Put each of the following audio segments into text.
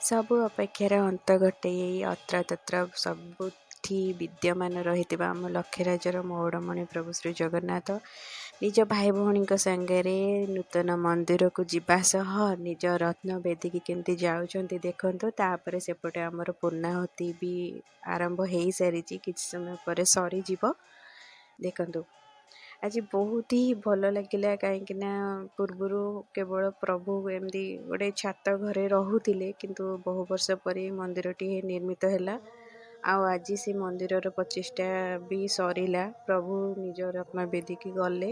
ସବୁ ଅପେକ୍ଷାର ଅନ୍ତ ଘଟେ ଅତ୍ର ତତ୍ର ସବୁଠି ବିଦ୍ୟମାନ ରହିଥିବା ଆମ ଲକ୍ଷ୍ମୀରାଜର ମଉଡ଼ମଣି ପ୍ରଭୁ ଶ୍ରୀ ଜଗନ୍ନାଥ ନିଜ ଭାଇ ଭଉଣୀଙ୍କ ସାଙ୍ଗରେ ନୂତନ ମନ୍ଦିରକୁ ଯିବା ସହ ନିଜ ରତ୍ନ ବେଦିକି କେମିତି ଯାଉଛନ୍ତି ଦେଖନ୍ତୁ। ତାପରେ ସେପଟେ ଆମର ପୂର୍ଣ୍ଣାହୁତି ବି ଆରମ୍ଭ ହେଇସାରିଛି, କିଛି ସମୟ ପରେ ସରିଯିବ। ଦେଖନ୍ତୁ ଆଜି ବହୁତ ହି ଭଲ ଲାଗିଲା, କାହିଁକିନା ପୂର୍ବରୁ କେବଳ ପ୍ରଭୁ ଏମିତି ଗୋଟେ ଛାତ ଘରେ ରହୁଥିଲେ, କିନ୍ତୁ ବହୁ ବର୍ଷ ପରେ ମନ୍ଦିରଟି ନିର୍ମିତ ହେଲା। ଆଉ ଆଜି ସେ ମନ୍ଦିରର ପ୍ରତିଷ୍ଠା ବି ସରିଲା, ପ୍ରଭୁ ନିଜ ରତ୍ନବେଦୀକି ଗଲେ।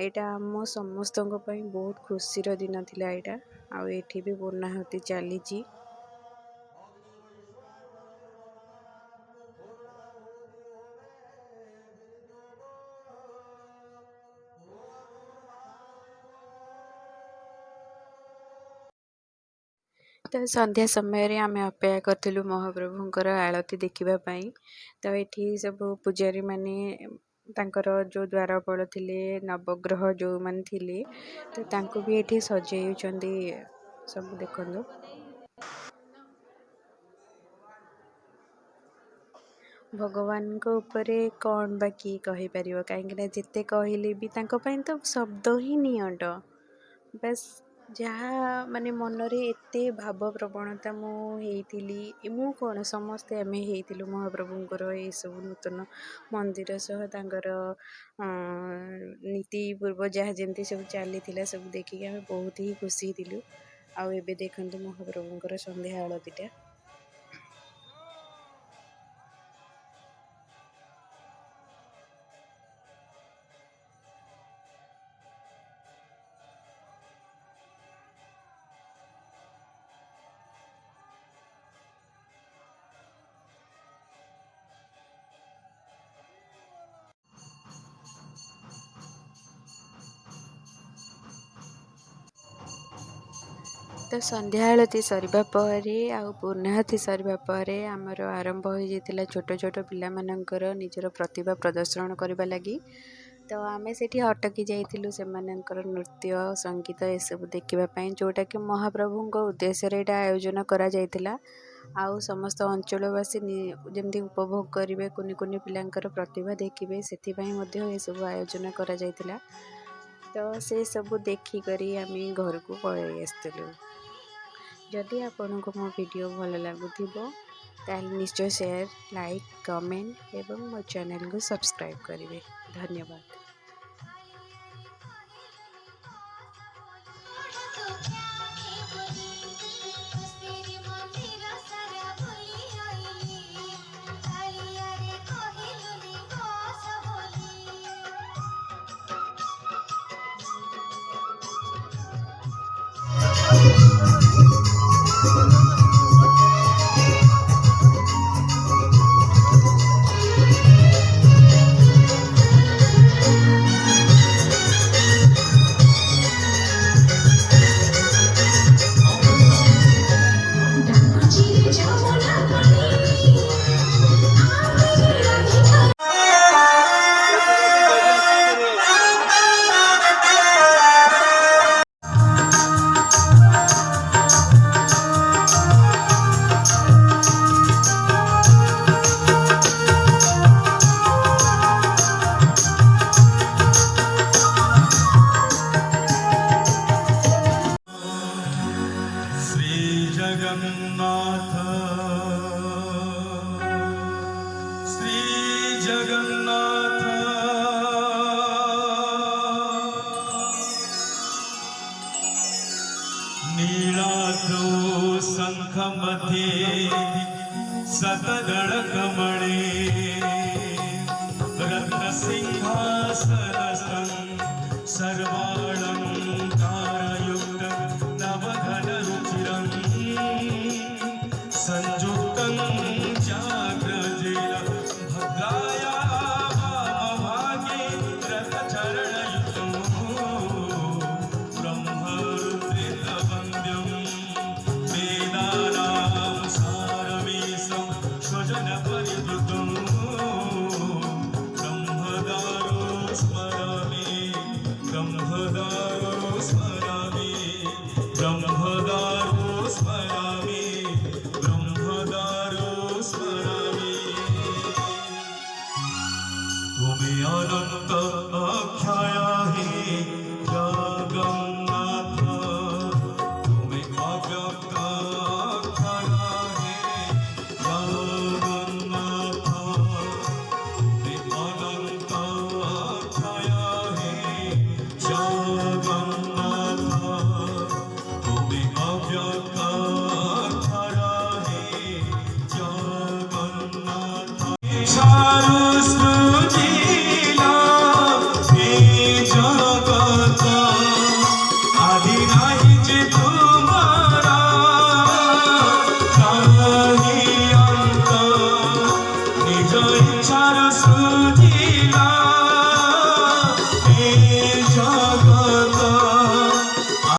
ଏଇଟା ଆମ ସମସ୍ତଙ୍କ ପାଇଁ ବହୁତ ଖୁସିର ଦିନ ଥିଲା ଏଇଟା। ଆଉ ଏଠି ବି ପୂର୍ଣ୍ଣାହୁତି ଚାଲିଛି। ତ ସନ୍ଧ୍ୟା ସମୟରେ ଆମେ ଅପେକ୍ଷା କରିଥିଲୁ ମହାପ୍ରଭୁଙ୍କର ଆଳତି ଦେଖିବା ପାଇଁ। ତ ଏଠି ସବୁ ପୂଜାରୀମାନେ ତାଙ୍କର ଯେଉଁ ଦ୍ୱାରପାଳ ଥିଲେ, ନବଗ୍ରହ ଯେଉଁମାନେ ଥିଲେ, ତ ତାଙ୍କୁ ବି ଏଠି ସଜେଇଛନ୍ତି ସବୁ। ଦେଖନ୍ତୁ ଭଗବାନଙ୍କ ଉପରେ କ'ଣ ବା କିଏ କହିପାରିବ, କାହିଁକିନା ଯେତେ କହିଲେ ବି ତାଙ୍କ ପାଇଁ ତ ଶବ୍ଦ ହିଁ ନିଅଣ୍ଟ। ବାସ୍ ଯାହା ମାନେ ମନରେ ଏତେ ଭାବପ୍ରବଣତା ମୁଁ ହେଇଥିଲି, ମୁଁ କ'ଣ ସମସ୍ତେ ଆମେ ହେଇଥିଲୁ ମହାପ୍ରଭୁଙ୍କର ଏସବୁ ନୂତନ ମନ୍ଦିର ସହ ତାଙ୍କର ନୀତି ପୂର୍ବ ଯାହା ଯେମିତି ସବୁ ଚାଲିଥିଲା, ସବୁ ଦେଖିକି ଆମେ ବହୁତ ହି ଖୁସି ଥିଲୁ। ଆଉ ଏବେ ଦେଖନ୍ତୁ ମହାପ୍ରଭୁଙ୍କର ସନ୍ଧ୍ୟା ଆଳତୀଟା। ତ ସନ୍ଧ୍ୟା ଆଳତୀ ସରିବା ପରେ ଆଉ ପୂର୍ଣ୍ଣାହୁତି ସରିବା ପରେ ଆମର ଆରମ୍ଭ ହୋଇଯାଇଥିଲା ଛୋଟ ଛୋଟ ପିଲାମାନଙ୍କର ନିଜର ପ୍ରତିଭା ପ୍ରଦର୍ଶନ କରିବା ଲାଗି। ତ ଆମେ ସେଠି ଅଟକି ଯାଇଥିଲୁ ସେମାନଙ୍କର ନୃତ୍ୟ ସଙ୍ଗୀତ ଏସବୁ ଦେଖିବା ପାଇଁ, ଯେଉଁଟାକି ମହାପ୍ରଭୁଙ୍କ ଉଦ୍ଦେଶ୍ୟରେ ଏଇଟା ଆୟୋଜନ କରାଯାଇଥିଲା। ଆଉ ସମସ୍ତ ଅଞ୍ଚଳବାସୀ ଯେମିତି ଉପଭୋଗ କରିବେ, କୁନି କୁନି ପିଲାଙ୍କର ପ୍ରତିଭା ଦେଖିବେ, ସେଥିପାଇଁ ମଧ୍ୟ ଏସବୁ ଆୟୋଜନ କରାଯାଇଥିଲା। ତ ସେସବୁ ଦେଖିକରି ଆମେ ଘରକୁ ପଳାଇ ଆସିଥିଲୁ। ଯଦି ଆପଣଙ୍କୁ ମୋ ଭିଡ଼ିଓ ଭଲ ଲାଗୁଥିବ ତାହେଲେ ନିଶ୍ଚୟ ସେୟାର, ଲାଇକ୍, କମେଣ୍ଟ ଏବଂ ମୋ ଚ୍ୟାନେଲକୁ ସବସ୍କ୍ରାଇବ୍ କରିବେ। ଧନ୍ୟବାଦ। नीलाद्रौ शङ्खमध्ये शतगणकमणे रत्नसिंहासनस्थं सर्वालङ्कारयुक्तं नवघनरुचिरं संयुक्तं चाग्रजेन भद्राया वामभागे रथचरणयुक्तं ब्रह्मरुद्रेन्द्रवन्द्यं वेदानां सारमेशं स्वजनपरिवृतं ब्रह्मदारो स्मरामि ब्रह्म অব্যক্ত অক্ষর হে জগন্নাথ, তুমি অনন্ত অক্ষয় হে জগন্নাথ, তুমি অব্যক্ত